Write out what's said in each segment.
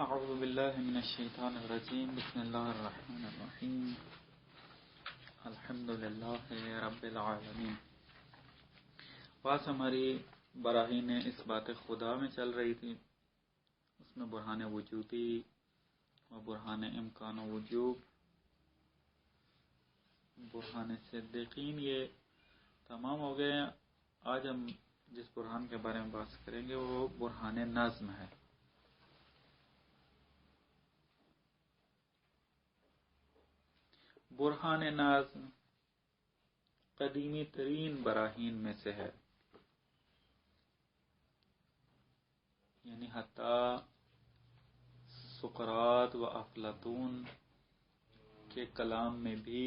اعوذ باللہ من الشیطان الرجیم بسم اللہ الرحمن الرحیم الحمد للہ رب العالمین۔ بات ہماری براہین اس بات خدا میں چل رہی تھی، اس میں برہان وجودی و برہان امکان و وجوب، برہان صدیقین، یہ تمام ہو گئے ہیں۔ آج ہم جس برہان کے بارے میں بات کریں گے وہ برہان نظم ہے۔ برہان نظم قدیمی ترین براہین میں سے ہے، یعنی حتیٰ سقراط و افلاطون کے کلام میں بھی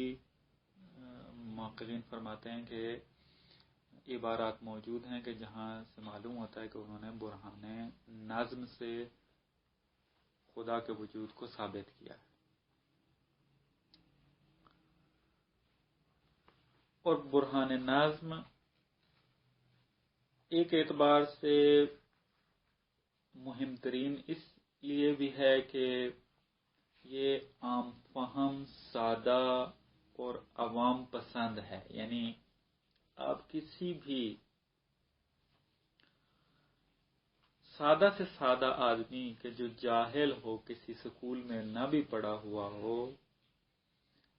محققین فرماتے ہیں کہ عبارات موجود ہیں کہ جہاں سے معلوم ہوتا ہے کہ انہوں نے برہان نظم سے خدا کے وجود کو ثابت کیا ہے۔ اور برہان نظم ایک اعتبار سے مہم ترین اس لیے بھی ہے کہ یہ عام فہم، سادہ اور عوام پسند ہے، یعنی آپ کسی بھی سادہ سے سادہ آدمی کہ جو جاہل ہو، کسی سکول میں نہ بھی پڑھا ہوا ہو،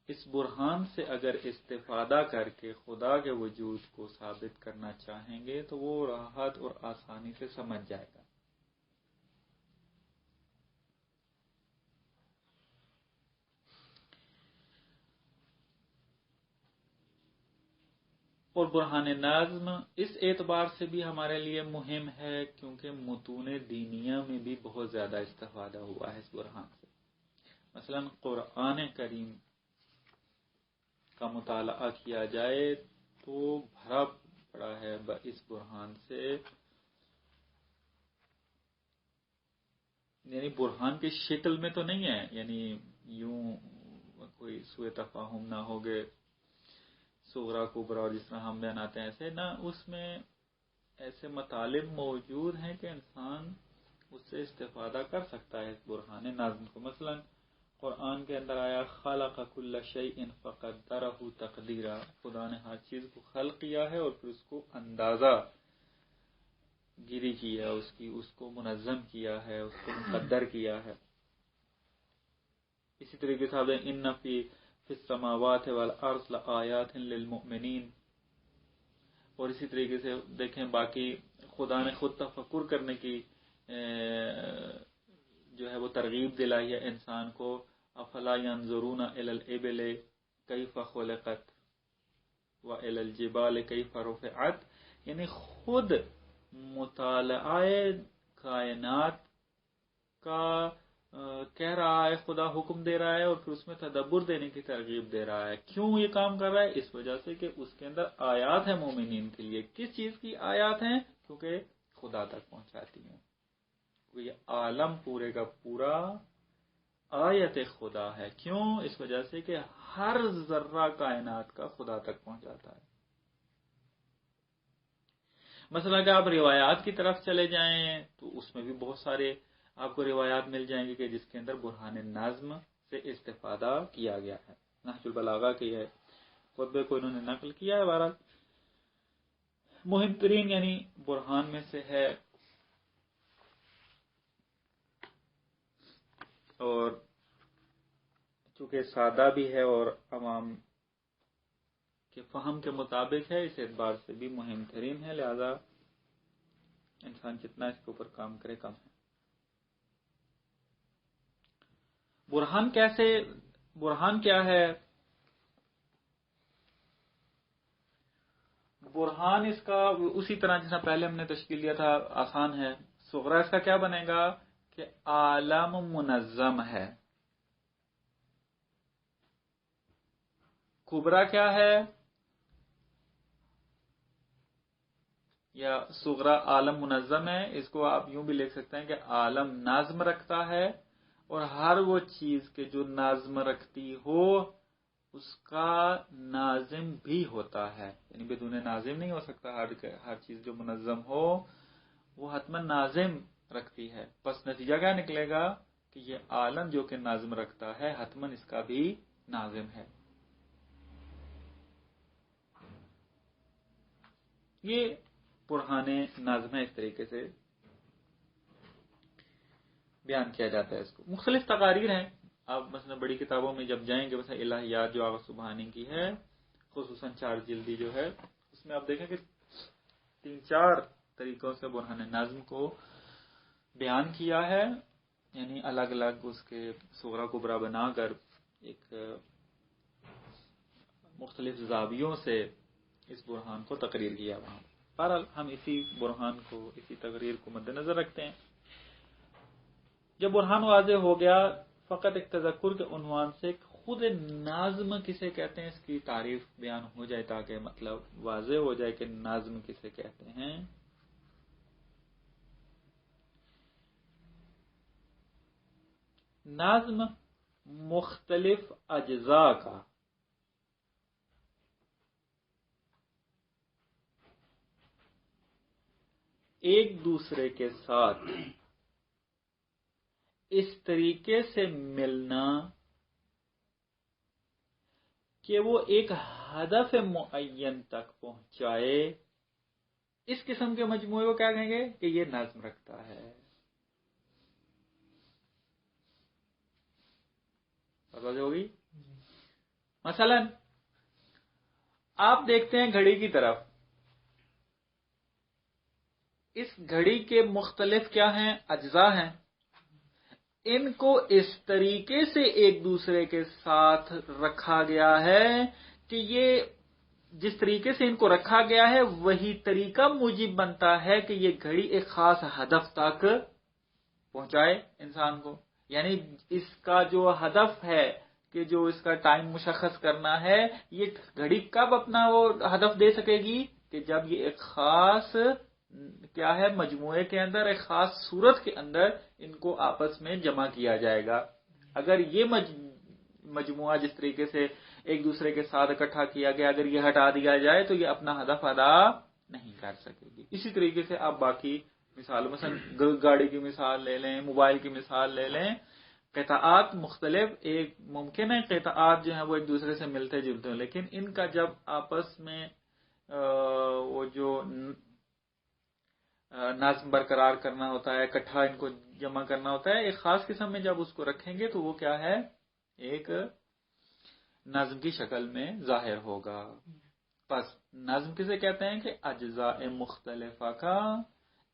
اس برہان سے اگر استفادہ کر کے خدا کے وجود کو ثابت کرنا چاہیں گے تو وہ راحت اور آسانی سے سمجھ جائے گا۔ اور برہان نظم اس اعتبار سے بھی ہمارے لیے مہم ہے کیونکہ متون دینیہ میں بھی بہت زیادہ استفادہ ہوا ہے اس برہان سے۔ مثلا قرآن کریم کا مطالعہ کیا جائے تو بھرا پڑا ہے اس برہان سے، یعنی برہان کی شکل میں تو نہیں ہے، یعنی یوں کوئی سوء تفاہم نہ ہوگے، صغرا کبرا اور جس طرح ہم بیاناتے ہیں ایسے نہ، اس میں ایسے مطالب موجود ہیں کہ انسان اس سے استفادہ کر سکتا ہے اس برہان نظم کو۔ مثلا قرآن کے اندر آیا خلق کل شیء فقدرہ تقدیرا، خدا نے ہر چیز کو خلق کیا ہے اور پھر اس کو اندازہ گیری کی ہے، اس کو منظم کیا ہے، اس کو مقدر کیا ہے۔ اسی طریقے سے ان فی السماوات والارض لآیات للمؤمنین، اور اسی طریقے سے دیکھیں باقی خدا نے خود تفکر کرنے کی جو ہے وہ ترغیب دلائی ہے انسان کو۔ افلا ينظرون الى الابل کیف خلقت والى الجبال کیف رفعت، یعنی خود مطالعہ کائنات کا کہہ رہا ہے، خدا حکم دے رہا ہے اور پھر اس میں تدبر دینے کی ترغیب دے رہا ہے۔ کیوں یہ کام کر رہا ہے؟ اس وجہ سے کہ اس کے اندر آیات ہیں مومنین کے لیے۔ کس چیز کی آیات ہیں؟ کیونکہ خدا تک پہنچاتی ہیں، یہ عالم پورے کا پورا آیت خدا ہے۔ کیوں؟ اس وجہ سے کہ ہر ذرہ کائنات کا خدا تک پہنچاتا ہے۔ مثلا کہ آپ روایات کی طرف چلے جائیں تو اس میں بھی بہت سارے آپ کو روایات مل جائیں گی کہ جس کے اندر برہان نظم سے استفادہ کیا گیا ہے۔ نہج البلاغہ کی ہے خطبے کو انہوں نے نقل کیا ہے۔ بہرحال مہم ترین یعنی برہان میں سے ہے، اور چونکہ سادہ بھی ہے اور عوام کے فہم کے مطابق ہے، اس اعتبار سے بھی مہم ترین ہے، لہذا انسان جتنا اس کے اوپر کام کرے کم ہے۔ برہان کیا ہے؟ برہان اس کا اسی طرح جس طرح پہلے ہم نے تشکیل دیا تھا آسان ہے۔ صغرا اس کا کیا بنے گا کہ عالم منظم ہے۔ کبرا کیا ہے؟ یا صغرا عالم منظم ہے، اس کو آپ یوں بھی لکھ سکتے ہیں کہ عالم نظم رکھتا ہے، اور ہر وہ چیز کے جو نظم رکھتی ہو اس کا ناظم بھی ہوتا ہے، یعنی بدون ناظم نہیں ہو سکتا۔ ہر چیز جو منظم ہو وہ حتماً ناظم رکھتی ہے۔ پس نتیجہ کیا نکلے گا کہ یہ عالم جو کہ نظم رکھتا ہے حتماً اس کا بھی ناظم ہے. یہ برہان نظم ہے، اس طریقے سے بیان کیا جاتا ہے. اس کو مختلف تقاریر ہیں. آپ مثلا بڑی کتابوں میں جب جائیں گے، مثلا الہیات جو آغا سبحانی کی ہے، خصوصاً 4 جلدی جو ہے، اس میں آپ دیکھیں کہ 3-4 طریقوں سے برہان نظم کو بیان کیا ہے. یعنی الگ الگ اس کے صغرا کبرا بنا کر ایک مختلف زاویوں سے اس برہان کو تقریر کیا وہاں. بہرحال ہم اسی برہان کو، اسی تقریر کو مد نظر رکھتے ہیں. جب برہان واضح ہو گیا، فقط ایک تذکر کے عنوان سے خود نظم کسے کہتے ہیں اس کی تعریف بیان ہو جائے، تاکہ مطلب واضح ہو جائے کہ نظم کسے کہتے ہیں. نظم مختلف اجزاء کا ایک دوسرے کے ساتھ اس طریقے سے ملنا کہ وہ ایک ہدف معین تک پہنچائے، اس قسم کے مجموعے کو کیا کہیں گے کہ یہ نظم رکھتا ہے. بات ہوگی. مثلا آپ دیکھتے ہیں گھڑی کی طرف، اس گھڑی کے مختلف کیا ہیں، اجزاء ہیں. ان کو اس طریقے سے ایک دوسرے کے ساتھ رکھا گیا ہے کہ یہ جس طریقے سے ان کو رکھا گیا ہے وہی طریقہ موجب بنتا ہے کہ یہ گھڑی ایک خاص ہدف تک پہنچائے انسان کو. یعنی اس کا جو ہدف ہے کہ جو اس کا ٹائم مشخص کرنا ہے، یہ گھڑی کب اپنا وہ ہدف دے سکے گی کہ جب یہ ایک خاص کیا ہے مجموعے کے اندر، ایک خاص صورت کے اندر ان کو آپس میں جمع کیا جائے گا. اگر یہ مجموعہ جس طریقے سے ایک دوسرے کے ساتھ اکٹھا کیا گیا، اگر یہ ہٹا دیا جائے تو یہ اپنا ہدف ادا نہیں کر سکے گی. اسی طریقے سے آپ باقی مثال، مثلا گاڑی کی مثال لے لیں، موبائل کی مثال لے لیں. قطعات مختلف، ایک ممکن ہے قطعات جو ہیں وہ ایک دوسرے سے ملتے جلتے ہیں، لیکن ان کا جب آپس میں وہ جو نظم برقرار کرنا ہوتا ہے، اکٹھا ان کو جمع کرنا ہوتا ہے، ایک خاص قسم میں جب اس کو رکھیں گے تو وہ کیا ہے، ایک نظم کی شکل میں ظاہر ہوگا. پس نظم کسے کہتے ہیں کہ اجزاء مختلفہ کا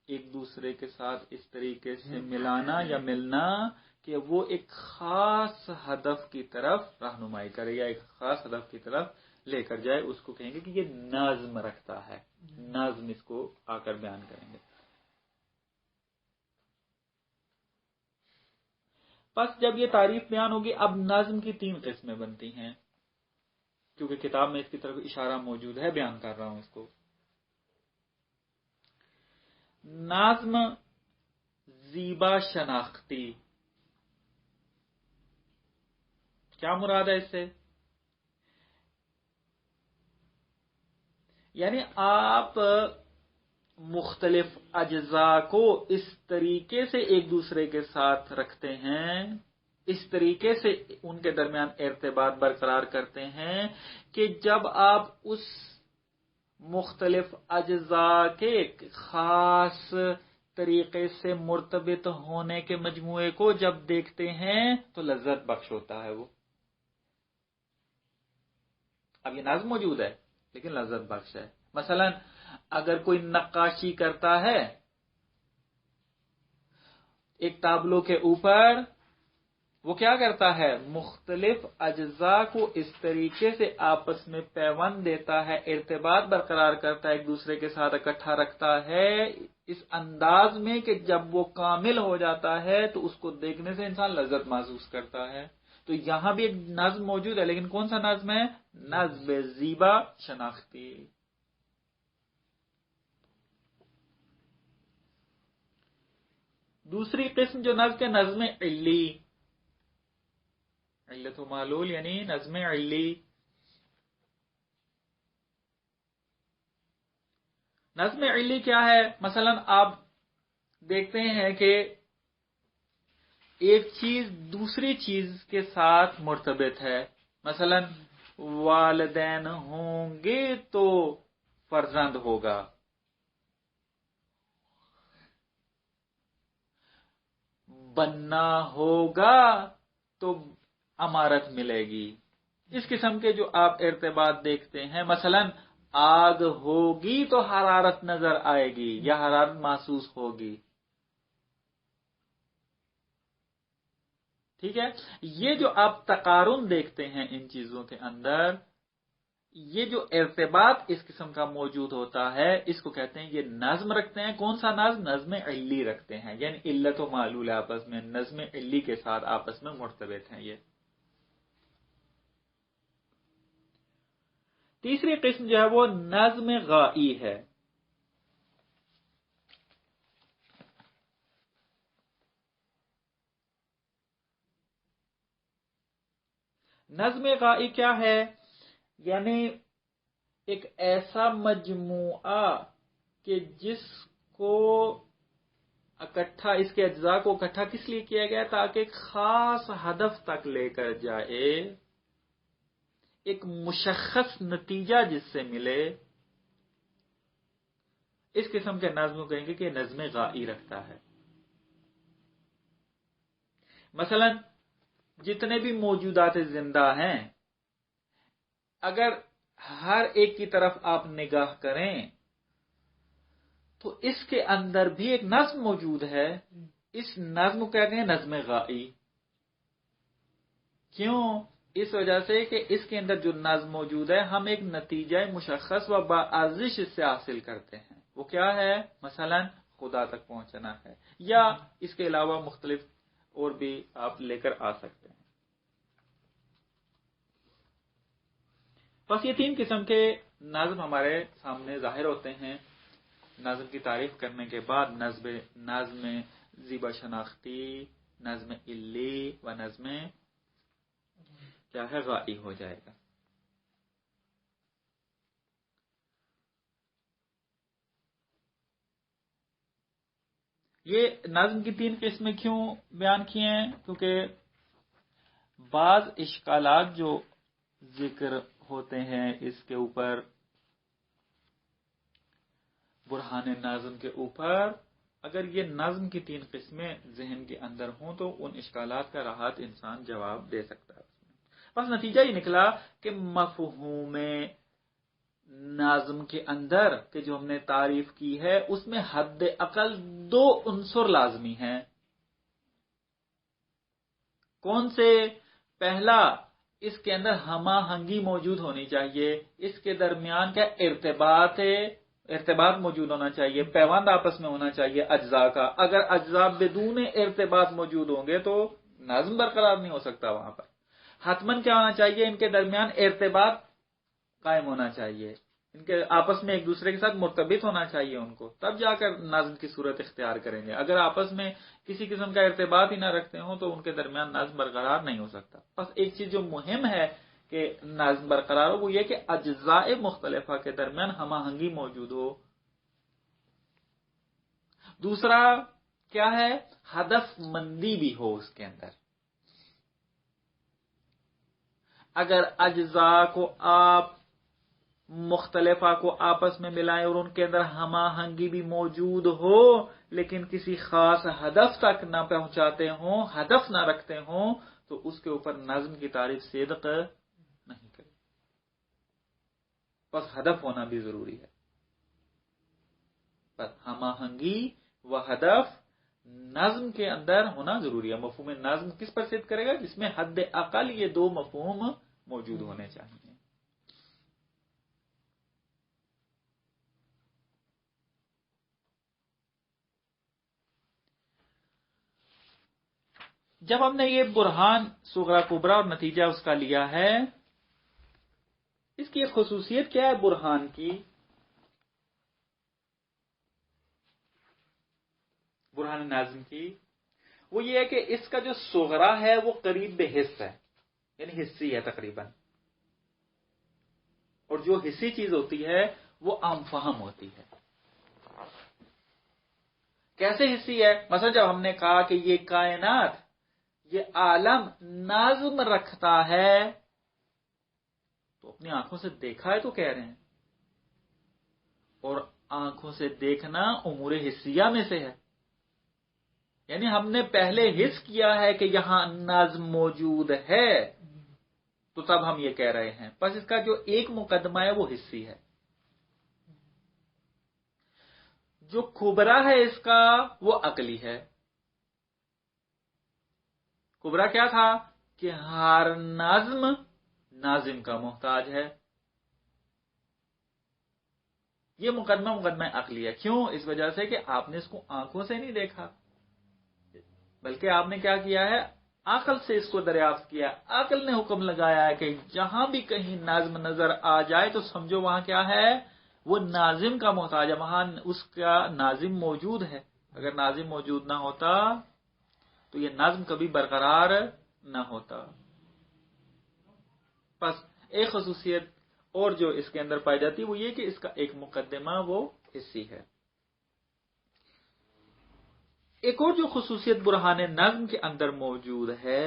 ایک دوسرے کے ساتھ اس طریقے سے ملانا یا ملنا کہ وہ ایک خاص ہدف کی طرف رہنمائی کرے یا ایک خاص ہدف کی طرف لے کر جائے، اس کو کہیں گے کہ یہ نظم رکھتا ہے. نظم اس کو آ کر بیان کریں گے. بس جب یہ تعریف بیان ہوگی، اب نظم کی 3 قسمیں بنتی ہیں. کیونکہ کتاب میں اس کی طرف اشارہ موجود ہے، بیان کر رہا ہوں اس کو. نظم زیبا شناختی. کیا مراد ہے اس سے؟ یعنی آپ مختلف اجزاء کو اس طریقے سے ایک دوسرے کے ساتھ رکھتے ہیں، اس طریقے سے ان کے درمیان ارتباط برقرار کرتے ہیں کہ جب آپ اس مختلف اجزاء کے خاص طریقے سے مرتبط ہونے کے مجموعے کو جب دیکھتے ہیں تو لذت بخش ہوتا ہے وہ. اب یہ نظم موجود ہے لیکن لذت بخش ہے. مثلا اگر کوئی نقاشی کرتا ہے ایک تابلو کے اوپر، وہ کیا کرتا ہے، مختلف اجزاء کو اس طریقے سے آپس میں پیوند دیتا ہے، ارتباط برقرار کرتا ہے، ایک دوسرے کے ساتھ اکٹھا رکھتا ہے اس انداز میں کہ جب وہ کامل ہو جاتا ہے تو اس کو دیکھنے سے انسان لذت محسوس کرتا ہے. تو یہاں بھی ایک نظم موجود ہے، لیکن کون سا نظم ہے؟ نظم زیبا شناختی. دوسری قسم جو نظم کے نظم علی، علت و معلول یعنی نظم علی. نظم علی کیا ہے؟ مثلا آپ دیکھتے ہیں کہ ایک چیز دوسری چیز کے ساتھ مرتبط ہے. مثلا والدین ہوں گے تو فرزند ہوگا، بننا ہوگا تو امارت ملے گی. اس قسم کے جو آپ ارتباط دیکھتے ہیں، مثلا آگ ہوگی تو حرارت نظر آئے گی یا حرارت محسوس ہوگی. ٹھیک ہے، یہ جو آپ تقارن دیکھتے ہیں ان چیزوں کے اندر، یہ جو ارتباط اس قسم کا موجود ہوتا ہے، اس کو کہتے ہیں یہ نظم رکھتے ہیں. کون سا نظم؟ نظم علی رکھتے ہیں، یعنی علت و معلول آپس میں نظم علی کے ساتھ آپس میں مرتبط ہیں. یہ تیسری قسم جو ہے وہ نظم غائی ہے. نظم غائی کیا ہے؟ یعنی ایک ایسا مجموعہ کہ جس کو اکٹھا، اس کے اجزاء کو اکٹھا کس لیے کیا گیا؟ تاکہ ایک خاص ہدف تک لے کر جائے، ایک مشخص نتیجہ جس سے ملے. اس قسم کے نظم کو کہیں گے کہ نظم غائی رکھتا ہے. مثلا جتنے بھی موجودات زندہ ہیں، اگر ہر ایک کی طرف آپ نگاہ کریں تو اس کے اندر بھی ایک نظم موجود ہے. اس نظم کو کہتے ہیں نظم غائی. کیوں؟ اس وجہ سے کہ اس کے اندر جو نظم موجود ہے، ہم ایک نتیجہ مشخص و باارزش اس سے حاصل کرتے ہیں. وہ کیا ہے؟ مثلا خدا تک پہنچنا ہے، یا اس کے علاوہ مختلف اور بھی آپ لے کر آ سکتے ہیں. بس یہ تین قسم کے نظم ہمارے سامنے ظاہر ہوتے ہیں. نظم کی تعریف کرنے کے بعد نظم زیبا شناختی، نظم علی و نظم کیا ہے؟ غائی ہو جائے گا. یہ نظم کی تین قسمیں کیوں بیان کیے ہیں؟ کیونکہ بعض اشکالات جو ذکر ہوتے ہیں اس کے اوپر، برہان نظم کے اوپر، اگر یہ نظم کی تین قسمیں ذہن کے اندر ہوں تو ان اشکالات کا راحت انسان جواب دے سکتا ہے. بس نتیجہ یہ نکلا کہ مفہوم نظم کے اندر کہ جو ہم نے تعریف کی ہے، اس میں حد اقل دو عنصر لازمی ہیں. کون سے؟ پہلا، اس کے اندر ہمہ آہنگی موجود ہونی چاہیے. اس کے درمیان کیا ارتباط موجود ہونا چاہیے، پیوند آپس میں ہونا چاہیے اجزاء کا. اگر اجزاء بدون ارتباط موجود ہوں گے تو نظم برقرار نہیں ہو سکتا. وہاں پر حتماً کیا ہونا چاہیے؟ ان کے درمیان ارتباط قائم ہونا چاہیے، ان کے آپس میں ایک دوسرے کے ساتھ مرتبط ہونا چاہیے ان کو، تب جا کر نظم کی صورت اختیار کریں گے. اگر آپس میں کسی قسم کا ارتباط ہی نہ رکھتے ہوں تو ان کے درمیان نظم برقرار نہیں ہو سکتا. بس ایک چیز جو مہم ہے کہ نظم برقرار ہو، وہ یہ کہ اجزاء مختلفہ کے درمیان ہمہ آہنگی موجود ہو. دوسرا کیا ہے؟ ہدف مندی بھی ہو اس کے اندر. اگر اجزاء کو آپ مختلفہ کو آپس میں ملائیں اور ان کے اندر ہمہ آہنگی بھی موجود ہو، لیکن کسی خاص ہدف تک نہ پہنچاتے ہوں، ہدف نہ رکھتے ہوں، تو اس کے اوپر نظم کی تعریف صدق نہیں کرے. بس ہدف ہونا بھی ضروری ہے. بس ہمہ آہنگی و ہدف نظم کے اندر ہونا ضروری ہے. مفہوم نظم کس پر صدق کرے گا؟ جس میں حد اقل یہ دو مفہوم موجود ہونے چاہیے. جب ہم نے یہ برہان صغرا کبرا اور نتیجہ اس کا لیا ہے، اس کی ایک خصوصیت کیا ہے برہان کی؟ برہان نازم کی وہ یہ ہے کہ اس کا جو صغرا ہے وہ قریب بے حس ہے، یعنی حصی ہے تقریباً، اور جو حصی چیز ہوتی ہے وہ عام فہم ہوتی ہے. کیسے حصی ہے؟ مثلا جب ہم نے کہا کہ یہ کائنات یہ عالم نظم رکھتا ہے، تو اپنی آنکھوں سے دیکھا ہے تو کہہ رہے ہیں، اور آنکھوں سے دیکھنا امور حسیہ میں سے ہے، یعنی ہم نے پہلے حس کیا ہے کہ یہاں نظم موجود ہے، تو تب ہم یہ کہہ رہے ہیں۔ بس اس کا جو ایک مقدمہ ہے وہ حسی ہے۔ جو کبرا ہے اس کا وہ عقلی ہے۔ کبرا کیا تھا کہ ہر نظم ناظم کا محتاج ہے۔ یہ مقدمہ عقلی ہے۔ کیوں؟ اس وجہ سے کہ آپ نے اس کو آنکھوں سے نہیں دیکھا، بلکہ آپ نے کیا کیا ہے، عقل سے اس کو دریافت کیا۔ عقل نے حکم لگایا ہے کہ جہاں بھی کہیں نظم نظر آ جائے تو سمجھو وہاں کیا ہے، وہ ناظم کا محتاج ہے، وہاں اس کا ناظم موجود ہے۔ اگر ناظم موجود نہ ہوتا تو یہ نظم کبھی برقرار نہ ہوتا۔ بس ایک خصوصیت اور جو اس کے اندر پائی جاتی ہے وہ یہ کہ اس کا ایک مقدمہ وہ حسی ہے۔ ایک اور جو خصوصیت برہان نظم کے اندر موجود ہے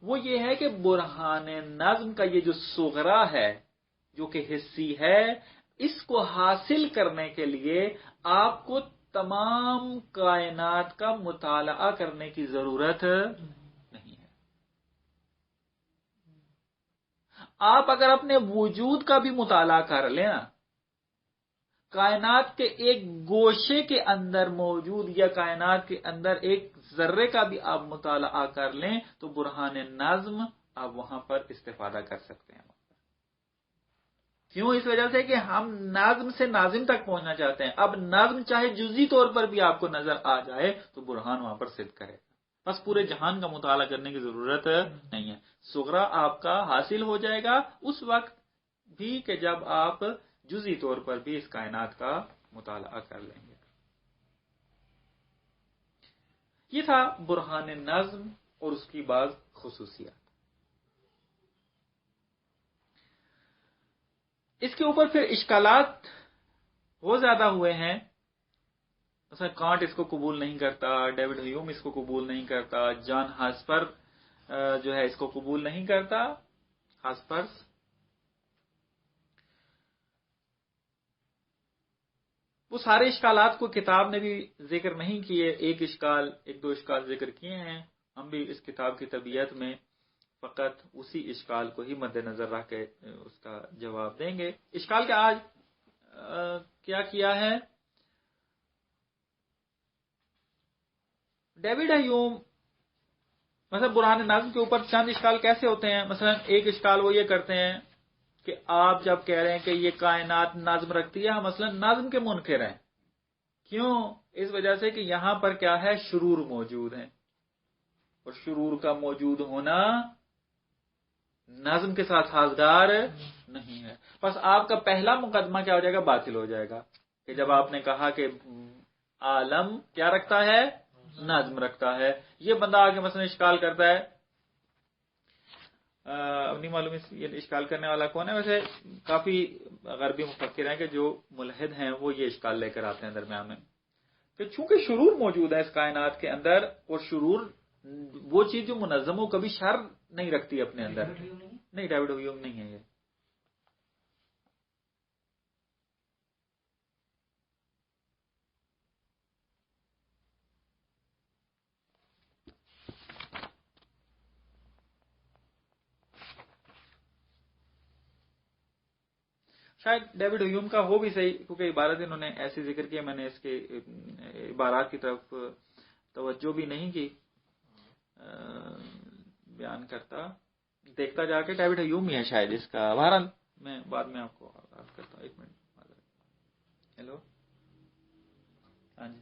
وہ یہ ہے کہ برہان نظم کا یہ جو صغرا ہے، جو کہ حسی ہے، اس کو حاصل کرنے کے لیے آپ کو تمام کائنات کا مطالعہ کرنے کی ضرورت نہیں ہے۔ آپ اگر اپنے وجود کا بھی مطالعہ کر لیں نا، کائنات کے ایک گوشے کے اندر موجود یا کائنات کے اندر ایک ذرے کا بھی آپ مطالعہ کر لیں تو برہان نظم آپ وہاں پر استفادہ کر سکتے ہیں۔ کیوں؟ اس وجہ سے کہ ہم نظم سے ناظم تک پہنچنا چاہتے ہیں۔ اب نظم چاہے جزئی طور پر بھی آپ کو نظر آ جائے تو برہان وہاں پر صدق کرے گا۔ بس پورے جہان کا مطالعہ کرنے کی ضرورت نہیں ہے۔ صغرا آپ کا حاصل ہو جائے گا اس وقت بھی کہ جب آپ جزئی طور پر بھی اس کائنات کا مطالعہ کر لیں گے۔ یہ تھا برہان نظم اور اس کی بعض خصوصیات۔ اس کے اوپر پھر اشکالات وہ زیادہ ہوئے ہیں۔ مثلا کانٹ اس کو قبول نہیں کرتا، ڈیوڈ ہیوم اس کو قبول نہیں کرتا، جان ہاسپر جو ہے اس کو قبول نہیں کرتا، ہاسپرس۔ وہ سارے اشکالات کو کتاب نے بھی ذکر نہیں کیے، ایک دو اشکال ذکر کیے ہیں۔ ہم بھی اس کتاب کی طبیعت میں فقط اسی اشکال کو ہی مد نظر رکھ کے اس کا جواب دیں گے۔ اشکال کا آج کیا ہے، ڈیوڈ ہیوم مثلا برہان نظم کے اوپر چند اشکال کیسے ہوتے ہیں۔ مثلا ایک اشکال وہ یہ کرتے ہیں کہ آپ جب کہہ رہے ہیں کہ یہ کائنات نظم رکھتی ہے، ہم مثلا نظم کے منکر ہیں۔ کیوں؟ اس وجہ سے کہ یہاں پر کیا ہے، شرور موجود ہیں، اور شرور کا موجود ہونا نظم کے ساتھ سازگار نہیں ہے۔ بس آپ کا پہلا مقدمہ کیا ہو جائے گا، باطل ہو جائے گا، کہ جب آپ نے کہا کہ عالم کیا رکھتا ہے، نظم رکھتا ہے۔ یہ بندہ آگے مثلا اشکال کرتا ہے، اب نہیں معلوم یہ اشکال کرنے والا کون ہے، ویسے کافی غربی مفکر ہیں کہ جو ملحد ہیں وہ یہ اشکال لے کر آتے ہیں درمیان میں، کہ چونکہ شرور موجود ہے اس کائنات کے اندر، اور شرور وہ چیز جو منظم ہو کبھی شر نہیں رکھتی اپنے اندر۔ نہیں، ڈیوڈ ہیوم نہیں ہے یہ۔ شاید ڈیوڈ ہیوم کا ہو بھی صحیح، کیونکہ عبارت انہوں نے ایسی ذکر کیا، میں نے اس کے عبارات کی طرف توجہ بھی نہیں کی، بیان کرتا دیکھتا جا کے ڈیوڈ ہیوم ہی ہے شاید اس کا۔ بہرحال میں بعد میں آپ کو بات کرتا ہوں، ایک منٹ۔ ہیلو، ہاں جی،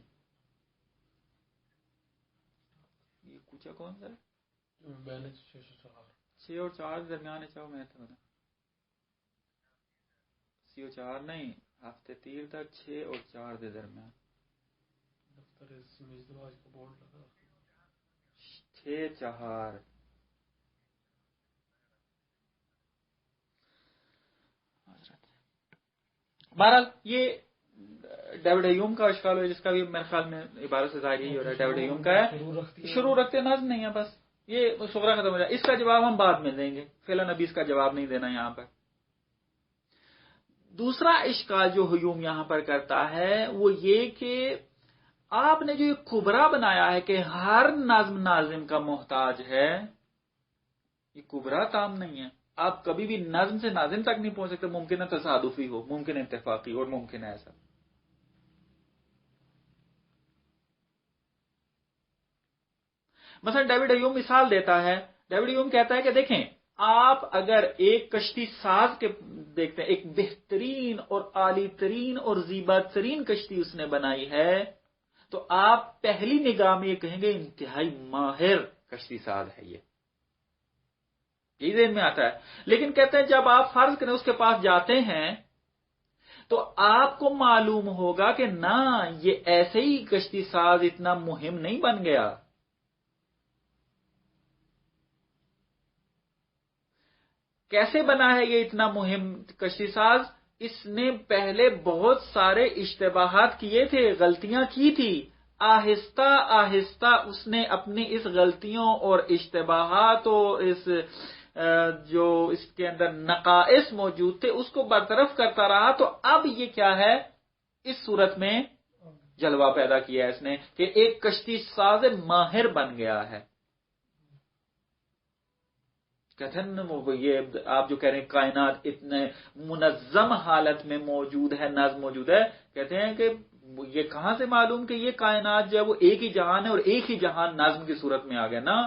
یہ کوچا کون سا ہے؟ 6 اور 4 درمیان ہے، چاہو میں تھا 4 نہیں، ہفتے تیر تک 6 اور 4 کے درمیان 6-4۔ بہرحال یہ ڈیوڈ ہیوم کا اشکال ہے، جس کا بھی میرے خیال میں عبارت سے ظاہر یہی ہو رہا ہے، ڈیوڈ ہیوم کا ہے شروع رکھتے نظم نہیں ہے، بس یہ صغرا ختم ہو جائے. اس کا جواب ہم بعد میں دیں گے، فی الحال ابھی اس کا جواب نہیں دینا یہاں پر. دوسرا اشکال جو ہیوم یہاں پر کرتا ہے وہ یہ کہ آپ نے جو یہ کبرا بنایا ہے کہ ہر نظم ناظم کا محتاج ہے، یہ کبرا کام نہیں ہے. آپ کبھی بھی نظم سے ناظم تک نہیں پہنچ سکتے. ممکن ہے تصادفی ہو، ممکن ہے اتفاقی، اور ممکن ہے ایسا. مثلا ڈیوڈ ہیوم مثال دیتا ہے. ڈیوڈ ہیوم کہتا ہے کہ دیکھیں، آپ اگر ایک کشتی ساز کے دیکھتے ہیں، ایک بہترین اور عالی ترین اور زیبا ترین کشتی اس نے بنائی ہے، تو آپ پہلی نگاہ میں یہ کہیں گے انتہائی ماہر کشتی ساز ہے یہ ذہن میں آتا ہے. لیکن کہتے ہیں جب آپ فرض کریں اس کے پاس جاتے ہیں تو آپ کو معلوم ہوگا کہ نہ، یہ ایسے ہی کشتی ساز اتنا مہم نہیں بن گیا. کیسے بنا ہے یہ اتنا مہم کشتی ساز؟ اس نے پہلے بہت سارے اشتباہات کیے تھے، غلطیاں کی تھی. آہستہ آہستہ اس نے اپنی اس غلطیوں اور اشتباہات اور جو اس کے اندر نقائص موجود تھے اس کو برطرف کرتا رہا. تو اب یہ کیا ہے، اس صورت میں جلوہ پیدا کیا ہے اس نے کہ ایک کشتی ساز ماہر بن گیا ہے. کہتے ہیں وہ یہ آپ جو کہہ رہے ہیں کائنات اتنے منظم حالت میں موجود ہے، نظم موجود ہے، کہتے ہیں کہ یہ کہاں سے معلوم کہ یہ کائنات جو ہے وہ ایک ہی جہان ہے اور ایک ہی جہان نظم کی صورت میں آ گیا؟ نا،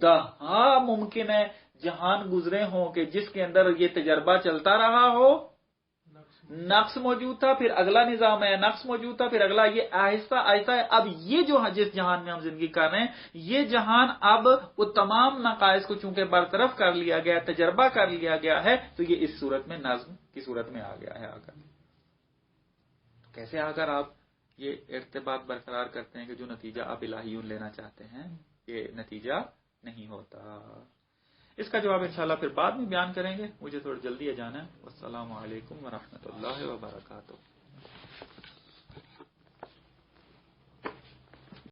دہا ممکن ہے جہان گزرے ہوں کہ جس کے اندر یہ تجربہ چلتا رہا ہو، نقص موجود تھا، پھر اگلا نظام ہے، نقص موجود تھا، پھر اگلا، یہ آہستہ آہستہ ہے. اب یہ جو جس جہان میں ہم زندگی کر رہے ہیں، یہ جہان اب وہ تمام نقائص کو چونکہ برطرف کر لیا گیا، تجربہ کر لیا گیا ہے، تو یہ اس صورت میں نظم کی صورت میں آ گیا ہے. آ کر کیسے آ کر آپ یہ ارتباط برقرار کرتے ہیں کہ جو نتیجہ آپ الہیون لینا چاہتے ہیں یہ نتیجہ نہیں ہوتا. اس کا جواب انشاءاللہ پھر بعد میں بیان کریں گے. مجھے تھوڑا جلدی جانا ہے. والسلام علیکم ورحمۃ اللہ وبرکاتہ.